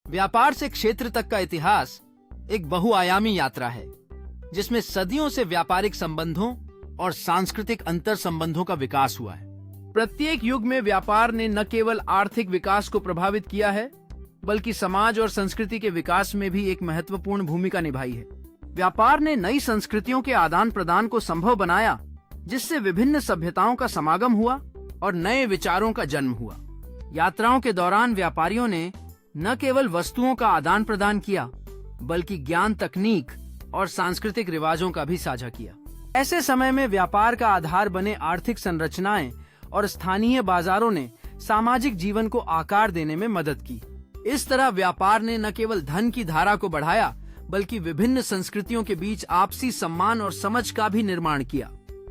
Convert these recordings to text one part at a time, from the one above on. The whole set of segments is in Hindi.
व्यापार से क्षेत्र तक का इतिहास एक बहुआयामी यात्रा है, जिसमें सदियों से व्यापारिक संबंधों और सांस्कृतिक अंतर संबंधों का विकास हुआ है। प्रत्येक युग में व्यापार ने न केवल आर्थिक विकास को प्रभावित किया है, बल्कि समाज और संस्कृति के विकास में भी एक महत्वपूर्ण भूमिका निभाई है। व्यापार ने नई संस्कृतियों के आदान प्रदान को संभव बनाया, जिससे विभिन्न सभ्यताओं का समागम हुआ और नए विचारों का जन्म हुआ। यात्राओं के दौरान व्यापारियों ने न केवल वस्तुओं का आदान प्रदान किया, बल्कि ज्ञान, तकनीक और सांस्कृतिक रिवाजों का भी साझा किया। ऐसे समय में व्यापार का आधार बने आर्थिक संरचनाएं और स्थानीय बाजारों ने सामाजिक जीवन को आकार देने में मदद की। इस तरह व्यापार ने न केवल धन की धारा को बढ़ाया, बल्कि विभिन्न संस्कृतियों के बीच आपसी सम्मान और समझ का भी निर्माण किया।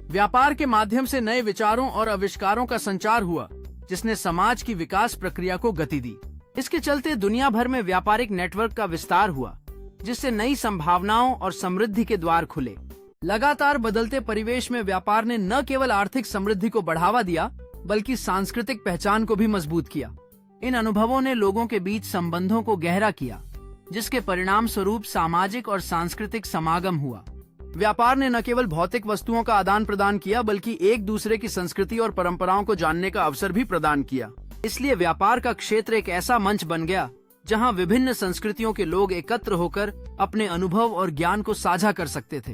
व्यापार के माध्यम से नए विचारों और आविष्कारों का संचार हुआ, जिसने समाज की विकास प्रक्रिया को गति दी। इसके चलते दुनिया भर में व्यापारिक नेटवर्क का विस्तार हुआ, जिससे नई संभावनाओं और समृद्धि के द्वार खुले। लगातार बदलते परिवेश में व्यापार ने न केवल आर्थिक समृद्धि को बढ़ावा दिया, बल्कि सांस्कृतिक पहचान को भी मजबूत किया। इन अनुभवों ने लोगों के बीच संबंधों को गहरा किया, जिसके परिणाम स्वरूप सामाजिक और सांस्कृतिक समागम हुआ। व्यापार ने न केवल भौतिक वस्तुओं का आदान प्रदान किया, बल्कि एक दूसरे की संस्कृति और परंपराओं को जानने का अवसर भी प्रदान किया। इसलिए व्यापार का क्षेत्र एक ऐसा मंच बन गया, जहां विभिन्न संस्कृतियों के लोग एकत्र होकर अपने अनुभव और ज्ञान को साझा कर सकते थे।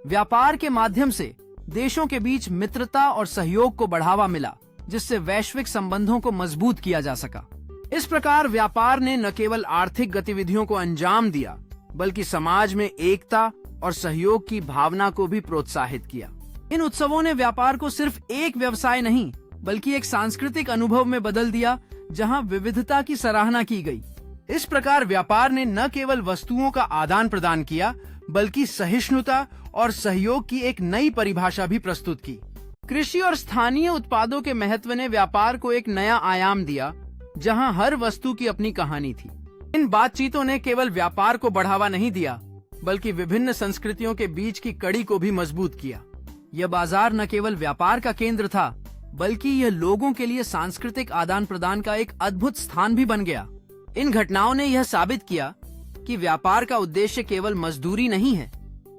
व्यापार के माध्यम से देशों के बीच मित्रता और सहयोग को बढ़ावा मिला, जिससे वैश्विक संबंधों को मजबूत किया जा सका। इस प्रकार व्यापार ने न केवल आर्थिक गतिविधियों को अंजाम दिया, बल्कि समाज में एकता और सहयोग की भावना को भी प्रोत्साहित किया। इन उत्सवों ने व्यापार को सिर्फ एक व्यवसाय नहीं, बल्कि एक सांस्कृतिक अनुभव में बदल दिया, जहां विविधता की सराहना की गई। इस प्रकार व्यापार ने न केवल वस्तुओं का आदान प्रदान किया, बल्कि सहिष्णुता और सहयोग की एक नई परिभाषा भी प्रस्तुत की। कृषि और स्थानीय उत्पादों के महत्व ने व्यापार को एक नया आयाम दिया, जहां हर वस्तु की अपनी कहानी थी। इन बातचीतों ने केवल व्यापार को बढ़ावा नहीं दिया, बल्कि विभिन्न संस्कृतियों के बीच की कड़ी को भी मजबूत किया। यह बाजार न केवल व्यापार का केंद्र था, बल्कि यह लोगों के लिए सांस्कृतिक आदान प्रदान का एक अद्भुत स्थान भी बन गया। इन घटनाओं ने यह साबित किया कि व्यापार का उद्देश्य केवल मजदूरी नहीं है,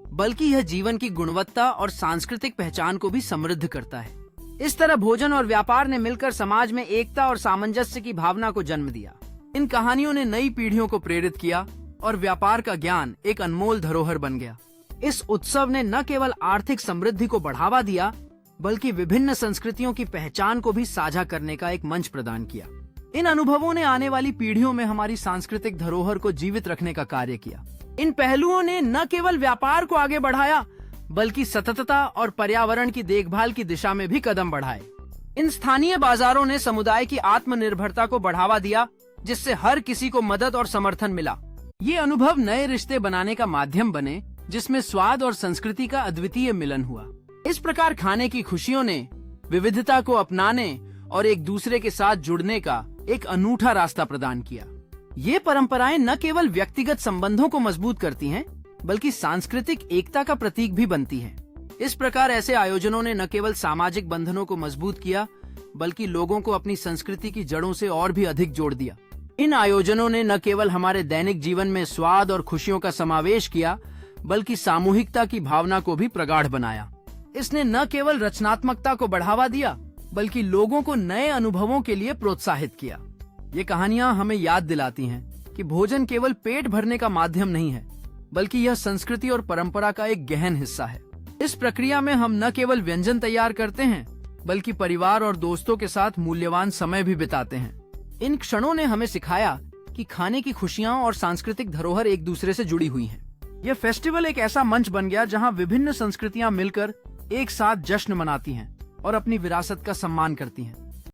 बल्कि यह जीवन की गुणवत्ता और सांस्कृतिक पहचान को भी समृद्ध करता है। इस तरह भोजन और व्यापार ने मिलकर समाज में एकता और सामंजस्य की भावना को जन्म दिया। इन कहानियों ने नई पीढ़ियों को प्रेरित किया और व्यापार का ज्ञान एक अनमोल धरोहर बन गया। इस उत्सव ने न केवल आर्थिक समृद्धि को बढ़ावा दिया, बल्कि विभिन्न संस्कृतियों की पहचान को भी साझा करने का एक मंच प्रदान किया। इन अनुभवों ने आने वाली पीढ़ियों में हमारी सांस्कृतिक धरोहर को जीवित रखने का कार्य किया। इन पहलुओं ने न केवल व्यापार को आगे बढ़ाया, बल्कि सततता और पर्यावरण की देखभाल की दिशा में भी कदम बढ़ाए। इन स्थानीय बाजारों ने समुदाय की आत्मनिर्भरता को बढ़ावा दिया, जिससे हर किसी को मदद और समर्थन मिला। ये अनुभव नए रिश्ते बनाने का माध्यम बने, जिसमें स्वाद और संस्कृति का अद्वितीय मिलन हुआ। इस प्रकार खाने की खुशियों ने विविधता को अपनाने और एक दूसरे के साथ जुड़ने का एक अनूठा रास्ता प्रदान किया। ये परंपराएं न केवल व्यक्तिगत संबंधों को मजबूत करती हैं, बल्कि सांस्कृतिक एकता का प्रतीक भी बनती हैं। इस प्रकार ऐसे आयोजनों ने न केवल सामाजिक बंधनों को मजबूत किया, बल्कि लोगों को अपनी संस्कृति की जड़ों से और भी अधिक जोड़ दिया। इन आयोजनों ने न केवल हमारे दैनिक जीवन में स्वाद और खुशियों का समावेश किया, बल्कि सामूहिकता की भावना को भी प्रगाढ़ बनाया। इसने न केवल रचनात्मकता को बढ़ावा दिया, बल्कि लोगों को नए अनुभवों के लिए प्रोत्साहित किया। ये कहानियां हमें याद दिलाती हैं कि भोजन केवल पेट भरने का माध्यम नहीं है, बल्कि यह संस्कृति और परंपरा का एक गहन हिस्सा है। इस प्रक्रिया में हम न केवल व्यंजन तैयार करते हैं, बल्कि परिवार और दोस्तों के साथ मूल्यवान समय भी बिताते हैं। इन क्षणों ने हमें सिखाया कि खाने की खुशियां और सांस्कृतिक धरोहर एक दूसरे से जुड़ी हुई हैं। यह फेस्टिवल एक ऐसा मंच बन गया जहां विभिन्न संस्कृतियां मिलकर एक साथ जश्न मनाती हैं और अपनी विरासत का सम्मान करती हैं।